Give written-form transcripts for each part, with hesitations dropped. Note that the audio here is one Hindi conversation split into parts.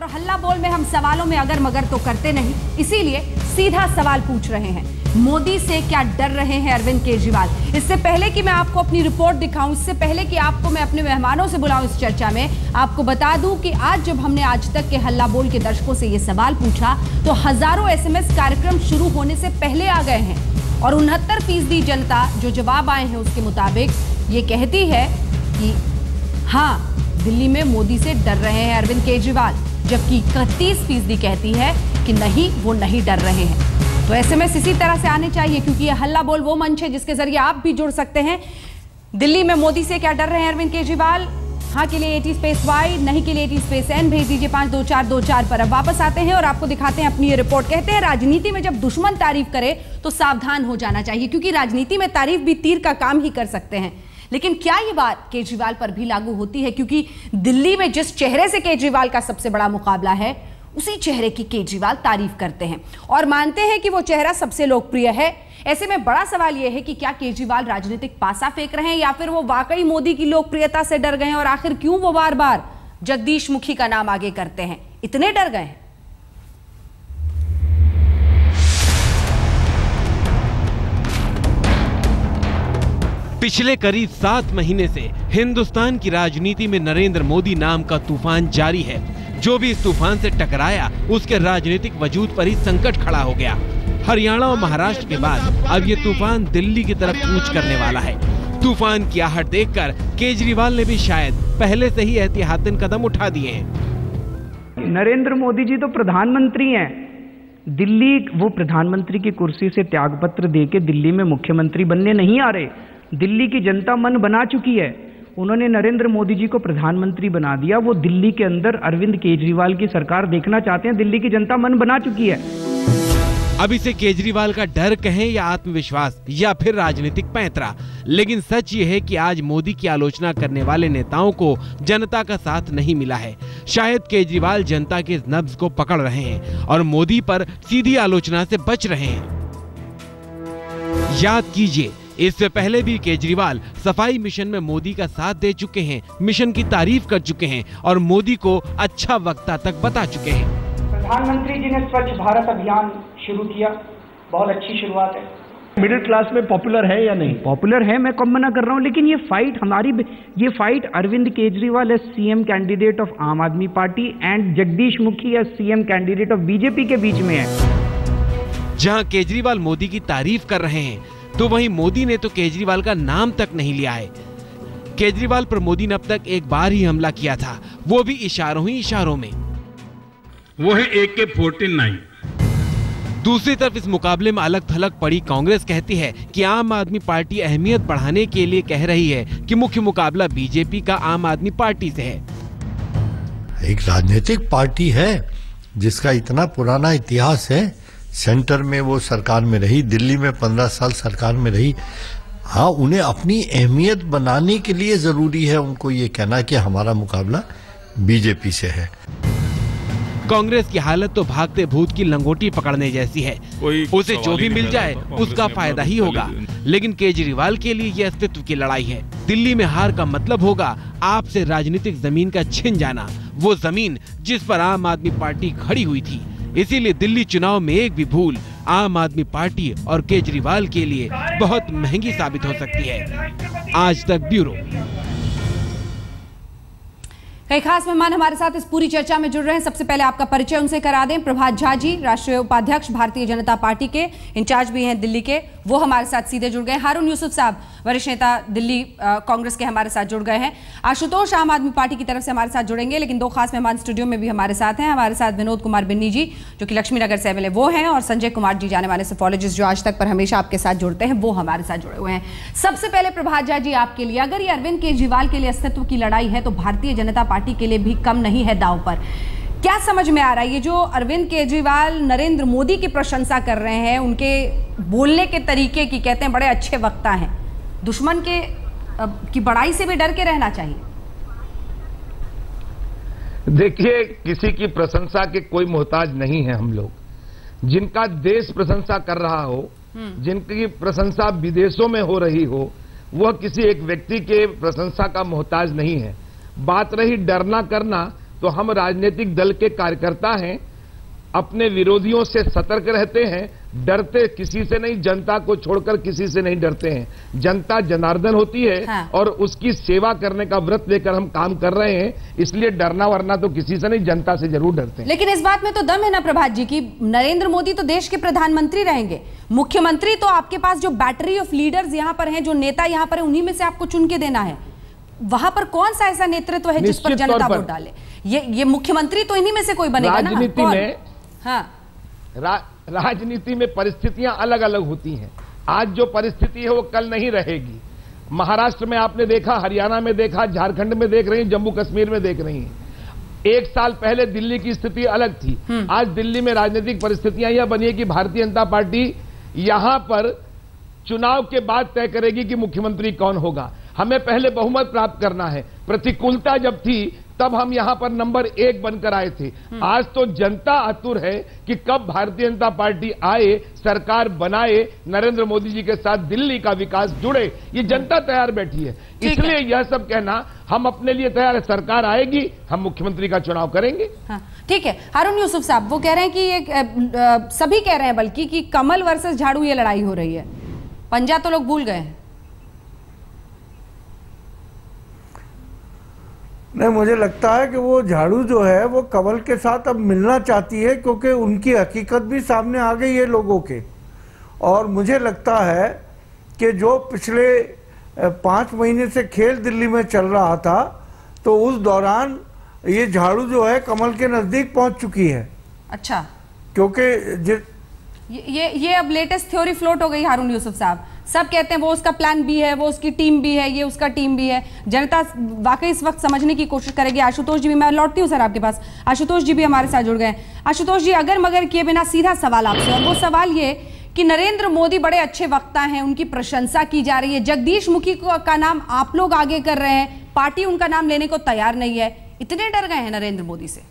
हल्ला बोल में हम सवालों में अगर मगर तो करते नहीं, इसीलिए सीधा सवाल पूछ रहे हैं। मोदी से क्या डर रहे हैं अरविंद केजरीवाल? इससे पहले कि मैं आपको अपनी रिपोर्ट दिखाऊं, इससे पहले कि आपको मैं अपने मेहमानों से बुलाऊं इस चर्चा में, आपको बता दूं कि आज जब हमने आज तक के हल्ला बोल के दर्शकों से ये सवाल पूछा तो हजारों एसएमएस कार्यक्रम शुरू होने से पहले आ गए हैं और 69% जनता जो जवाब आए हैं उसके मुताबिक ये कहती है कि हाँ, दिल्ली में मोदी से डर रहे हैं अरविंद केजरीवाल, जबकि 31% कहती है कि नहीं, वो नहीं डर रहे हैं। तो एसएमएस इसी तरह से आने चाहिए, क्योंकि ये हल्ला बोल वो मंच है जिसके जरिए आप भी जुड़ सकते हैं। दिल्ली में मोदी से क्या डर रहे हैं अरविंद केजरीवाल? हाँ के लिए 80 नहीं के लिए 80 भेज दीजिए 52424 पर। अब वापस आते हैं और आपको दिखाते हैं अपनी ये रिपोर्ट। कहते हैं राजनीति में जब दुश्मन तारीफ करे तो सावधान हो जाना चाहिए, क्योंकि राजनीति में तारीफ भी तीर का काम ही कर सकते हैं। लेकिन क्या ये बात केजरीवाल पर भी लागू होती है? क्योंकि दिल्ली में जिस चेहरे से केजरीवाल का सबसे बड़ा मुकाबला है, उसी चेहरे की केजरीवाल तारीफ करते हैं और मानते हैं कि वो चेहरा सबसे लोकप्रिय है। ऐसे में बड़ा सवाल यह है कि क्या केजरीवाल राजनीतिक पासा फेंक रहे हैं या फिर वो वाकई मोदी की लोकप्रियता से डर गए हैं, और आखिर क्यों वो बार बार जगदीश मुखी का नाम आगे करते हैं? इतने डर गए हैं? पिछले करीब 7 महीने से हिंदुस्तान की राजनीति में नरेंद्र मोदी नाम का तूफान जारी है। जो भी इस तूफान से टकराया उसके राजनीतिक वजूद पर ही संकट खड़ा हो गया। हरियाणा और महाराष्ट्र के बाद अब ये तूफान दिल्ली की तरफ कूच करने वाला है। तूफान की आहट देखकर केजरीवाल ने भी शायद पहले से ही एहतियातन कदम उठा दिए हैं। नरेंद्र मोदी जी तो प्रधानमंत्री हैं। दिल्ली, वो प्रधानमंत्री की कुर्सी से त्यागपत्र देके दिल्ली में मुख्यमंत्री बनने नहीं आ रहे। दिल्ली की जनता मन बना चुकी है। उन्होंने नरेंद्र मोदी जी को प्रधानमंत्री बना दिया। वो दिल्ली के अंदर अरविंद केजरीवाल की सरकार देखना चाहते हैं। दिल्ली की जनता मन बना चुकी है। अब इसे केजरीवाल का डर कहें या आत्मविश्वास या फिर राजनीतिक पैंतरा, लेकिन सच ये है कि आज मोदी की आलोचना करने वाले नेताओं को जनता का साथ नहीं मिला है। शायद केजरीवाल जनता के इस नब्ज को पकड़ रहे हैं और मोदी पर सीधी आलोचना से बच रहे हैं। याद कीजिए, इससे पहले भी केजरीवाल सफाई मिशन में मोदी का साथ दे चुके हैं, मिशन की तारीफ कर चुके हैं और मोदी को अच्छा वक्ता तक बता चुके हैं। प्रधानमंत्री जी ने स्वच्छ भारत अभियान शुरू किया, बहुत अच्छी शुरुआत है। मिडिल क्लास में पॉपुलर है या नहीं? पॉपुलर है, मैं कम मना कर रहा हूँ, लेकिन ये fight Arvind Kejriwal as CM candidate of Aam Aadmi party and Jagdish Mukhi as CM candidate of BJP के बीच में है। जहाँ केजरीवाल मोदी की तारीफ कर रहे हैं तो वहीं मोदी ने तो केजरीवाल का नाम तक नहीं लिया है। केजरीवाल पर मोदी ने अब तक एक बार ही हमला किया था, वो भी इशारों ही इशारों में। वो है AK-49। दूसरी तरफ इस मुकाबले में अलग थलग पड़ी कांग्रेस कहती है कि आम आदमी पार्टी अहमियत बढ़ाने के लिए कह रही है कि मुख्य मुकाबला बीजेपी का आम आदमी पार्टी से है। एक राजनीतिक पार्टी है जिसका इतना पुराना इतिहास है। सेंटर में वो सरकार में रही, दिल्ली में 15 साल सरकार में रही। हाँ, उन्हें अपनी अहमियत बनाने के लिए जरूरी है उनको ये कहना कि हमारा मुकाबला बीजेपी से है। कांग्रेस की हालत तो भागते भूत की लंगोटी पकड़ने जैसी है। उसे जो भी मिल जाए उसका फायदा ही होगा। लेकिन केजरीवाल के लिए ये अस्तित्व की लड़ाई है। दिल्ली में हार का मतलब होगा आपसे राजनीतिक जमीन का छिन जाना, वो जमीन जिस पर आम आदमी पार्टी खड़ी हुई थी। इसीलिए दिल्ली चुनाव में एक भी भूल आम आदमी पार्टी और केजरीवाल के लिए बहुत महंगी साबित हो सकती है। आज तक ब्यूरो। कई खास मेहमान हमारे साथ इस पूरी चर्चा में जुड़ रहे हैं। सबसे पहले आपका परिचय उनसे करा दें। प्रभात झा जी, राष्ट्रीय उपाध्यक्ष भारतीय जनता पार्टी के, इंचार्ज भी हैं दिल्ली के, वो हमारे साथ सीधे जुड़ गए। हारून यूसुफ साहब, वरिष्ठ नेता दिल्ली कांग्रेस के, हमारे साथ जुड़ गए हैं। आशुतोष आम आदमी पार्टी की तरफ से हमारे साथ जुड़ेंगे, लेकिन दो खास मेहमान स्टूडियो में भी हमारे साथ हैं। हमारे साथ विनोद कुमार बिन्नी जी जो कि लक्ष्मीनगर से एमएलए वो हैं, और संजय कुमार जी, जाने माने सोफोलॉजिस्ट जो आज तक पर हमेशा आपके साथ जुड़ते हैं, वो हमारे साथ जुड़े हुए हैं। सबसे पहले प्रभात झा जी, आपके लिए, अगर ये अरविंद केजरीवाल के लिए अस्तित्व की लड़ाई है तो भारतीय जनता पार्टी के लिए भी कम नहीं है दांव पर। क्या समझ में आ रहा है ये जो अरविंद केजरीवाल नरेंद्र मोदी की प्रशंसा कर रहे हैं, उनके बोलने के तरीके की, कहते हैं बड़े अच्छे वक्ता हैं, दुश्मन के की बड़ाई से भी डर के रहना चाहिए? देखिए, किसी की प्रशंसा के कोई मोहताज नहीं है हम लोग। जिनका देश प्रशंसा कर रहा हो, जिनकी प्रशंसा विदेशों में हो रही हो, वह किसी एक व्यक्ति के प्रशंसा का मोहताज नहीं है। बात रही डरना करना, तो हम राजनीतिक दल के कार्यकर्ता हैं, अपने विरोधियों से सतर्क रहते हैं, डरते किसी से नहीं, जनता को छोड़कर किसी से नहीं डरते हैं। जनता जनार्दन होती है। हाँ। और उसकी सेवा करने का व्रत लेकर हम काम कर रहे हैं, इसलिए डरना वरना तो किसी से नहीं, जनता से जरूर डरते हैं। लेकिन इस बात में तो दम है ना प्रभात जी की नरेंद्र मोदी तो देश के प्रधानमंत्री रहेंगे, मुख्यमंत्री तो आपके पास जो बैटरी ऑफ लीडर्स यहां पर हैं, जो नेता यहां पर है, उन्हीं में से आपको चुन के देना है। वहां पर कौन सा ऐसा नेतृत्व है जिस पर जनता वोट डाले? ये मुख्यमंत्री तो इन्हीं में से कोई बनेगा ना। राजनीति में हाँ, राजनीति में परिस्थितियां अलग अलग होती हैं। आज जो परिस्थिति है वो कल नहीं रहेगी। महाराष्ट्र में आपने देखा, हरियाणा में देखा, झारखंड में देख रही हैं, जम्मू कश्मीर में देख रही हैं। एक साल पहले दिल्ली की स्थिति अलग थी। आज दिल्ली में राजनीतिक परिस्थितियां यह बनी है कि भारतीय जनता पार्टी यहां पर चुनाव के बाद तय करेगी कि मुख्यमंत्री कौन होगा। हमें पहले बहुमत प्राप्त करना है। प्रतिकूलता जब थी तब हम यहां पर नंबर 1 बनकर आए थे। आज तो जनता आतुर है कि कब भारतीय जनता पार्टी आए, सरकार बनाए, नरेंद्र मोदी जी के साथ दिल्ली का विकास जुड़े। ये जनता तैयार बैठी है। इसलिए यह सब कहना हम अपने लिए तैयार है। सरकार आएगी, हम मुख्यमंत्री का चुनाव करेंगे। हाँ, ठीक है। हारून यूसुफ साहब वो कह रहे हैं कि ये सभी कह रहे हैं बल्कि कि कमल वर्सेस झाड़ू ये लड़ाई हो रही है, पंजा तो लोग भूल गए हैं। नहीं, मुझे लगता है कि वो झाड़ू जो है वो कमल के साथ अब मिलना चाहती है, क्योंकि उनकी हकीकत भी सामने आ गई है लोगों के। और मुझे लगता है कि जो पिछले 5 महीने से खेल दिल्ली में चल रहा था, तो उस दौरान ये झाड़ू जो है कमल के नजदीक पहुंच चुकी है। अच्छा, क्योंकि ये अब लेटेस्ट थ्योरी फ्लोट हो गई हारून यूसुफ साहब। सब कहते हैं वो उसका प्लान बी है, वो उसकी टीम बी है, ये उसका टीम बी है। जनता वाकई इस वक्त समझने की कोशिश करेगी। आशुतोष जी भी, मैं लौटती हूँ सर आपके पास, आशुतोष जी भी हमारे साथ जुड़ गए। आशुतोष जी, अगर मगर किए बिना सीधा सवाल आपसे, और वो सवाल ये कि नरेंद्र मोदी बड़े अच्छे वक्ता हैं, उनकी प्रशंसा की जा रही है, जगदीश मुखी का नाम आप लोग आगे कर रहे हैं, पार्टी उनका नाम लेने को तैयार नहीं है, इतने डर गए हैं नरेंद्र मोदी से?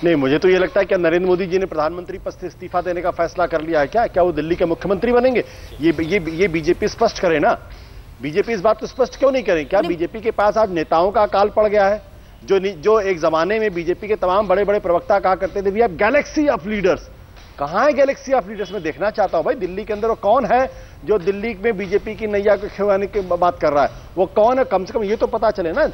नहीं, मुझे तो ये लगता है कि नरेंद्र मोदी जी ने प्रधानमंत्री पद से इस्तीफा देने का फैसला कर लिया है। क्या वो दिल्ली के मुख्यमंत्री बनेंगे? ये बीजेपी स्पष्ट करे ना। बीजेपी इस बात को स्पष्ट क्यों नहीं करें? क्या बीजेपी के पास आज नेताओं का अकाल पड़ गया है? जो एक जमाने में बीजेपी के तमाम बड़े बड़े प्रवक्ता कहा करते थे, we have galaxy of leaders. कहां है गैलेक्सी ऑफ लीडर्स? में देखना चाहता हूं भाई, दिल्ली के अंदर वो कौन है जो दिल्ली में बीजेपी की नैया को खिलवाने की बात कर रहा है? वो कौन है? कम से कम ये तो पता चले ना।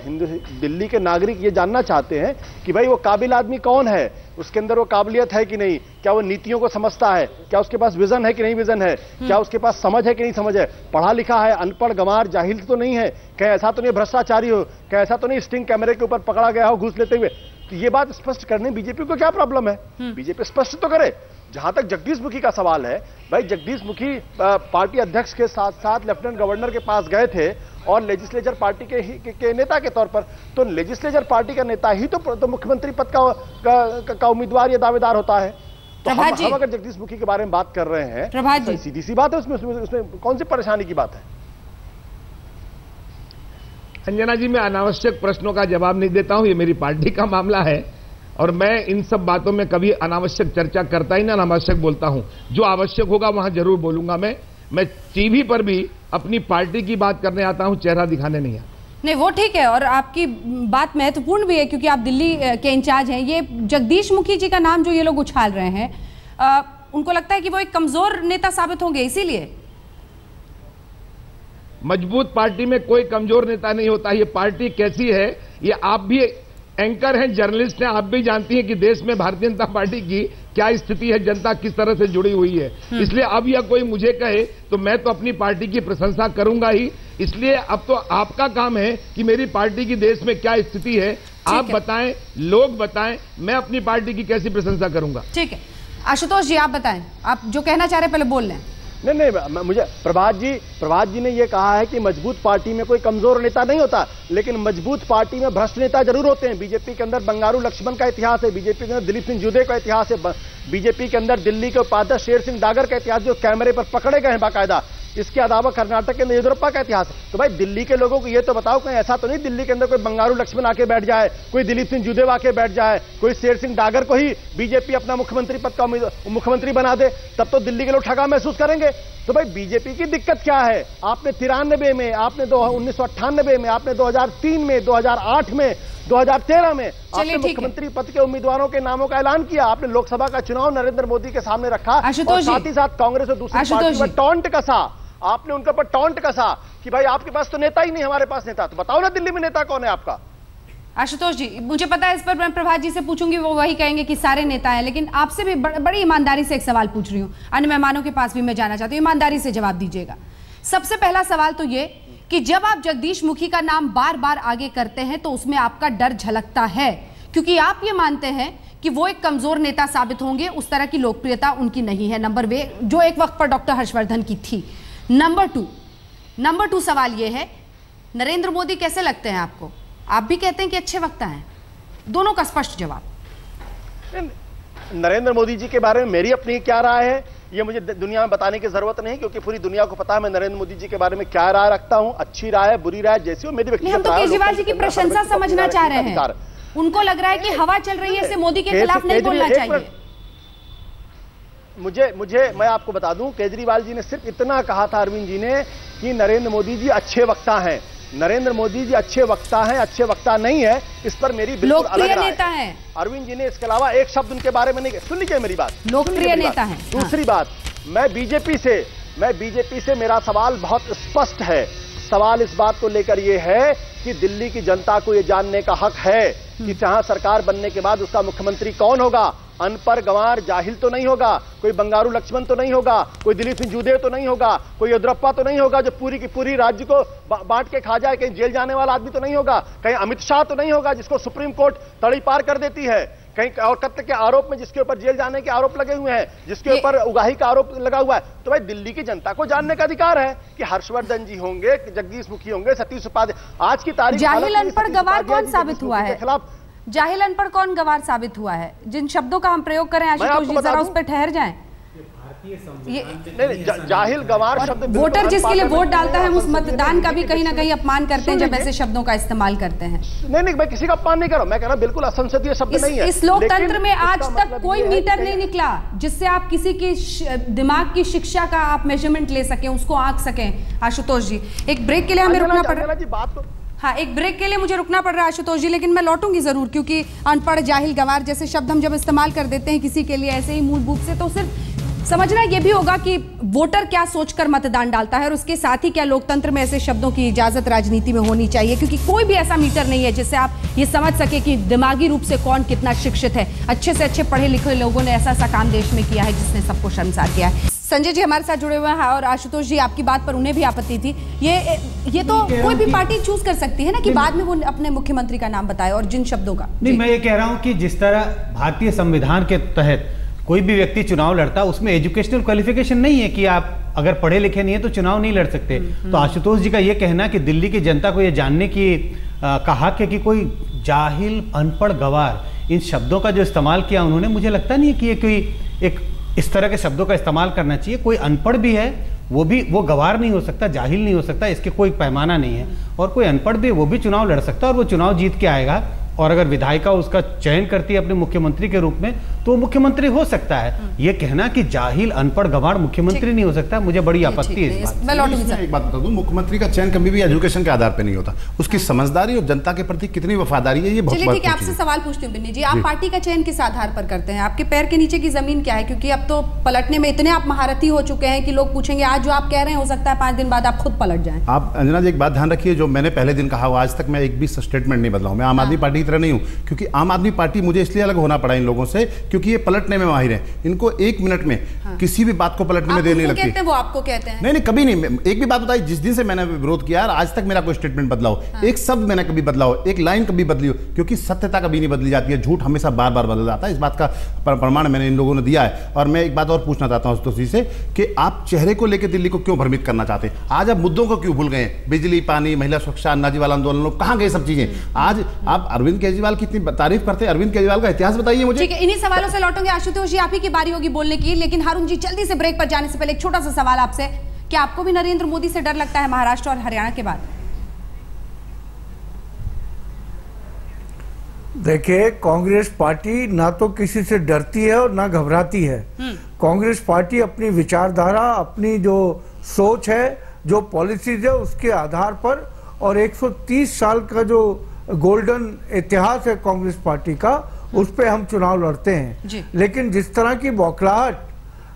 दिल्ली के नागरिक ये जानना चाहते हैं कि भाई वो काबिल आदमी कौन है, उसके अंदर वो काबिलियत है कि नहीं, क्या वो नीतियों को समझता है, क्या उसके पास विजन है कि नहीं विजन है, क्या उसके पास समझ है कि नहीं समझ है, पढ़ा लिखा है, अनपढ़ गंवार जाहिल तो नहीं है, क्या ऐसा तो नहीं भ्रष्टाचारी हो, क्या ऐसा तो नहीं स्टिंग कैमरे के ऊपर पकड़ा गया हो घूस लेते हुए। तो ये बात स्पष्ट करने बीजेपी को क्या प्रॉब्लम है? बीजेपी स्पष्ट तो करे। जहां तक जगदीश मुखी का सवाल है, भाई जगदीश मुखी पार्टी अध्यक्ष के साथ साथ लेफ्टिनेंट गवर्नर के पास गए थे और लेजिस्लेचर पार्टी के नेता के तौर पर, तो लेजिस्लेचर पार्टी का नेता ही तो मुख्यमंत्री पद का उम्मीदवार या दावेदार होता है। तो हम अगर जगदीश मुखी के बारे में बात कर रहे हैं तो सीधी सी बात है, उसमें कौन सी परेशानी की बात है? अंजना जी, मैं अनावश्यक प्रश्नों का जवाब नहीं देता हूं, ये मेरी पार्टी का मामला है और मैं इन सब बातों में कभी अनावश्यक चर्चा करता ही ना, अनावश्यक बोलता हूं। जो आवश्यक होगा वहां जरूर बोलूंगा। मैं टीवी पर भी अपनी पार्टी की बात करने आता हूं, चेहरा दिखाने नहीं आता। नहीं, वो ठीक है और आपकी बात महत्वपूर्ण भी है क्योंकि आप दिल्ली के इंचार्ज हैं। ये जगदीश मुखी जी का नाम जो ये लोग उछाल रहे हैं, उनको लगता है कि वो एक कमजोर नेता साबित होंगे, इसीलिए? मजबूत पार्टी में कोई कमजोर नेता नहीं होता। ये पार्टी कैसी है ये आप भी एंकर हैं, जर्नलिस्ट हैं, आप भी जानती हैं कि देश में भारतीय जनता पार्टी की क्या स्थिति है, जनता किस तरह से जुड़ी हुई है। इसलिए अब यह कोई मुझे कहे तो मैं तो अपनी पार्टी की प्रशंसा करूंगा ही। इसलिए अब तो आपका काम है कि मेरी पार्टी की देश में क्या स्थिति है आप बताएं, लोग बताएं, मैं अपनी पार्टी की कैसी प्रशंसा करूंगा। ठीक है, आशुतोष जी आप बताएं, आप जो कहना चाह रहे पहले बोल लें। नहीं, मुझे प्रभात जी ने यह कहा है कि मजबूत पार्टी में कोई कमजोर नेता नहीं होता, लेकिन मजबूत पार्टी में भ्रष्ट नेता जरूर होते हैं। बीजेपी के अंदर बंगारू लक्ष्मण का इतिहास है, बीजेपी के अंदर दिलीप सिंह जूदे का इतिहास है, बीजेपी के अंदर दिल्ली के उपाध्यक्ष शेर सिंह डागर का इतिहास जो कैमरे पर पकड़े गए हैं बाकायदा। इसके अलावा कर्नाटक के अंदर येदियुरप्पा का इतिहास है। तो भाई दिल्ली के लोगों को ये तो बताओ, कहीं ऐसा तो नहीं दिल्ली के अंदर कोई बंगारू लक्ष्मण आके बैठ जाए, कोई दिलीप सिंह जूदेव आके बैठ जाए, कोई शेर सिंह डागर को ही बीजेपी अपना मुख्यमंत्री पद का मुख्यमंत्री बना दे, तब तो दिल्ली के लोग ठगा महसूस करेंगे। तो भाई बीजेपी की दिक्कत क्या है? आपने 93 में, आपने 1998 में, आपने 2003 में, 2008 में 2013 में आपने मुख्यमंत्री पद के उम्मीदवारों के नामों का ऐलान किया, आपने लोकसभा का चुनाव नरेंद्र मोदी के सामने रखा और साथ ही साथ कांग्रेस और दूसरी पार्टी पर टॉन्ट कसा, आपने उनके ऊपर टॉन्ट कसा कि भाई आपके पास तो नेता ही नहीं, हमारे पास नेता। तो बताओ ना दिल्ली में नेता कौन है आपका? आशुतोष जी, मुझे पता है इस पर मैं प्रभात जी से पूछूंगी, वो वही कहेंगे कि सारे नेता हैं, लेकिन आपसे भी बड़ी ईमानदारी से एक सवाल पूछ रही हूं, अन्य मेहमानों के पास भी मैं जाना चाहती हूं, ईमानदारी से जवाब दीजिएगा। सबसे पहला सवाल तो ये कि जब आप जगदीश मुखी का नाम बार बार आगे करते हैं तो उसमें आपका डर झलकता है, क्योंकि आप ये मानते हैं कि वो एक कमजोर नेता साबित होंगे, उस तरह की लोकप्रियता उनकी नहीं है, नंबर वे जो एक वक्त पर डॉक्टर हर्षवर्धन की थी। नंबर टू सवाल ये है, नरेंद्र मोदी कैसे लगते हैं आपको? आप भी कहते हैं कि अच्छे वक्ता हैं, दोनों का स्पष्ट जवाब। नरेंद्र मोदी जी के बारे में मेरी अपनी क्या राय है ये मुझे दुनिया में बताने की जरूरत नहीं, क्योंकि पूरी दुनिया को पता है मैं नरेंद्र मोदी जी के बारे में क्या राय रखता हूं, अच्छी राय है, बुरी राय, जैसी हो मेरी व्यक्तिगत राय। हम तो केजरीवाल जी की प्रशंसा समझना चाह रहे हैं, उनको लग रहा है कि हवा चल रही है, इससे मोदी के खिलाफ नहीं बोलना चाहिए। मैं आपको बता दूं, केजरीवाल जी ने सिर्फ इतना कहा था अरविंद जी ने कि नरेंद्र मोदी जी अच्छे वक्ता हैं। नरेंद्र मोदी जी अच्छे वक्ता हैं, अच्छे वक्ता नहीं है, इस पर मेरी बिल्कुल अलग राय है। अरविंद जी ने इसके अलावा एक शब्द उनके बारे में नहीं। सुन लीजिए मेरी बात, लोकप्रिय नेता है। दूसरी बात, मैं बीजेपी से मेरा सवाल बहुत स्पष्ट है। सवाल इस बात को लेकर यह है कि दिल्ली की जनता को यह जानने का हक है कि जहां सरकार बनने के बाद उसका मुख्यमंत्री कौन होगा। अनपढ़ गंवार जाहिल तो नहीं होगा, कोई बंगारू लक्ष्मण तो नहीं होगा, कोई दिलीप सिंह जूदेव तो नहीं होगा, कोई येदियुरप्पा तो नहीं होगा जो पूरी की पूरी राज्य को बांट के खा जाए, कहीं जेल जाने वाला आदमी तो नहीं होगा, कहीं अमित शाह तो नहीं होगा जिसको सुप्रीम कोर्ट तड़ी पार कर देती है, कहीं और कत्ल के आरोप में जिसके ऊपर जेल जाने के आरोप लगे हुए हैं, जिसके ऊपर उगाही का आरोप लगा हुआ है। तो भाई दिल्ली की जनता को जानने का अधिकार है कि हर्षवर्धन जी होंगे, जगदीश मुखी होंगे, सतीश उपाध्याय। आज की तारीख जाहिल अनपढ़ गवार कौन साबित हुआ है? जाहिल अनपढ़ कौन गवार साबित हुआ है? जिन शब्दों का हम प्रयोग करें आशुतोष जी, जरा उस पर ठहर जाएं। जाहिल गवार शब्द, वोटर जिसके लिए वोट डालता है उस मतदान का भी कहीं ना कहीं अपमान करते हैं जब ऐसे शब्दों का इस्तेमाल करते हैं। नहीं, मैं किसी का अपमान नहीं कर रहा हूं, मैं कह रहा बिल्कुल असंसदीय शब्द नहीं है। इस लोकतंत्र में आज तक कोई मीटर नहीं निकला जिससे आप किसी की दिमाग की शिक्षा का आप मेजरमेंट ले सकें, उसको आंक सकें। आशुतोष जी, एक ब्रेक के लिए हमें रुकना पड़ रहा है। हाँ, एक ब्रेक के लिए मुझे रुकना पड़ रहा है आशुतोष जी, लेकिन मैं लौटूंगी जरूर, क्योंकि अनपढ़, जाहिल, गवार जैसे शब्द हम जब इस्तेमाल कर देते हैं किसी के लिए ऐसे ही मूल रूप से, तो सिर्फ समझना ये भी होगा कि वोटर क्या सोचकर मतदान डालता है और उसके साथ ही क्या लोकतंत्र में ऐसे शब्दों की इजाजत राजनीति में होनी चाहिए, क्योंकि कोई भी ऐसा मीटर नहीं है जिससे आप ये समझ सके कि दिमागी रूप से कौन कितना शिक्षित है। अच्छे से अच्छे पढ़े लिखे लोगों ने ऐसा ऐसा काम देश में किया है जिसने सबको शर्मसार किया है। संजय जी हमारे साथ जुड़े हुए हैं और आशुतोष जी, आपकी बात पर उन्हें भी आपत्ति थी। ये तो कोई भी पार्टी चूज कर सकती है ना कि बाद में वो अपने मुख्यमंत्री का नाम बताए, और जिन शब्दों का। नहीं, मैं ये कह रहा हूं कि जिस तरह भारतीय संविधान के तहत कोई भी व्यक्ति चुनाव लड़ता, उसमें एजुकेशनल क्वालिफिकेशन नहीं है कि आप अगर पढ़े लिखे नहीं है तो चुनाव नहीं लड़ सकते। तो आशुतोष जी का ये कहना कि दिल्ली की जनता को ये जानने की का हक है कि कोई जाहिल, अनपढ़, गवार, इन शब्दों का जो इस्तेमाल किया उन्होंने, मुझे लगता नहीं है कि ये कोई एक इस तरह के शब्दों का इस्तेमाल करना चाहिए। कोई अनपढ़ भी है, वो गवार नहीं हो सकता, जाहिल नहीं हो सकता, इसके कोई पैमाना नहीं है। और कोई अनपढ़ भी, वो भी चुनाव लड़ सकता है और वो चुनाव जीत के आएगा। और अगर विधायिका उसका चयन करती है अपने मुख्यमंत्री के रूप में तो वो मुख्यमंत्री हो सकता है। ये कहना कि जाहिल, अनपढ़, गवार मुख्यमंत्री नहीं हो सकता, मुझे बड़ी आपत्ति है इस बात। एक बात बता दूं, मुख्यमंत्री का चयन कभी भी एजुकेशन के आधार पर नहीं होता, उसकी समझदारी और जनता के प्रति कितनी वफादारी है, ये बहुत। चलिए ठीक है, आपसे सवाल पूछती हूँ बिन्नी जी, आप पार्टी का चयन किस आधार पर करते हैं? आपके पैर के नीचे की जमीन क्या है? क्योंकि अब तो पलटने में इतने आप महारथी हो चुके हैं कि लोग पूछेंगे आज जो आप कह रहे हैं हो सकता है 5 दिन बाद आप खुद पलट जाएं। आप अंजना जी एक बात ध्यान रखिए, जो मैंने पहले दिन कहा आज तक मैं एक भी स्टेटमेंट नहीं बदला हूं। मैं आम आदमी पार्टी की तरह नहीं हूं, क्योंकि आम आदमी पार्टी मुझे इसलिए अलग होना पड़ा इन लोगों से क्योंकि ये पलटने में माहिर हैं। इनको 1 मिनट में किसी भी बात को पलटने में देर नहीं लगती। वो आपको कहते हैं? नहीं, कभी नहीं। एक भी बात बताई, जिस दिन से मैंने विरोध किया आज तक मेरा कोई स्टेटमेंट बदला हो, एक शब्द मैंने कभी बदला हो, एक लाइन कभी बदली हो, क्योंकि सत्यता कभी नहीं बदली जाती है, झूठ हमेशा बार बार बदल जाता है। इस बात का प्रमाण मैंने इन लोगों ने दिया है। और मैं एक बात और पूछना चाहता हूं आशुतोष जी से कि आप चेहरे को लेकर दिल्ली को क्यों भ्रमित करना चाहते हैं? आज आप मुद्दों को क्यों भूल गए? बिजली, पानी, महिला सुरक्षा, अन्नाजी वाला आंदोलन, लोग कहां गए सब चीजें? आज आप अरविंद केजरीवाल की इतनी तारीफ करते हैं, अरविंद केजरीवाल का इतिहास बताइए मुझे। ठीक है, इन्हीं सवालों से लौटोगे आशुतोष जी, आप ही की बारी होगी बोलने की। लेकिन हारून जी, जल्दी से ब्रेक पर जाने से पहले एक छोटा सा सवाल आपसे, क्या आपको भी नरेंद्र मोदी से डर लगता है महाराष्ट्र और हरियाणा के बाद? देखिए, कांग्रेस पार्टी ना तो किसी से डरती है और ना घबराती है। कांग्रेस पार्टी अपनी विचारधारा, अपनी जो सोच है, जो पॉलिसीज है, उसके आधार पर और 130 साल का जो गोल्डन इतिहास है कांग्रेस पार्टी का, उस पे हम चुनाव लड़ते हैं। लेकिन जिस तरह की बौखलाहट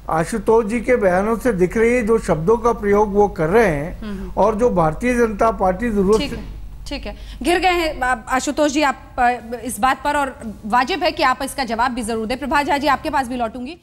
आशुतोष जी के बयानों से दिख रही है, जो शब्दों का प्रयोग वो कर रहे हैं और जो भारतीय जनता पार्टी जरूरत ठीक है, घिर गए हैं आशुतोष जी आप इस बात पर, और वाजिब है कि आप इसका जवाब भी जरूर दें। प्रभा झा जी आपके पास भी लौटूंगी।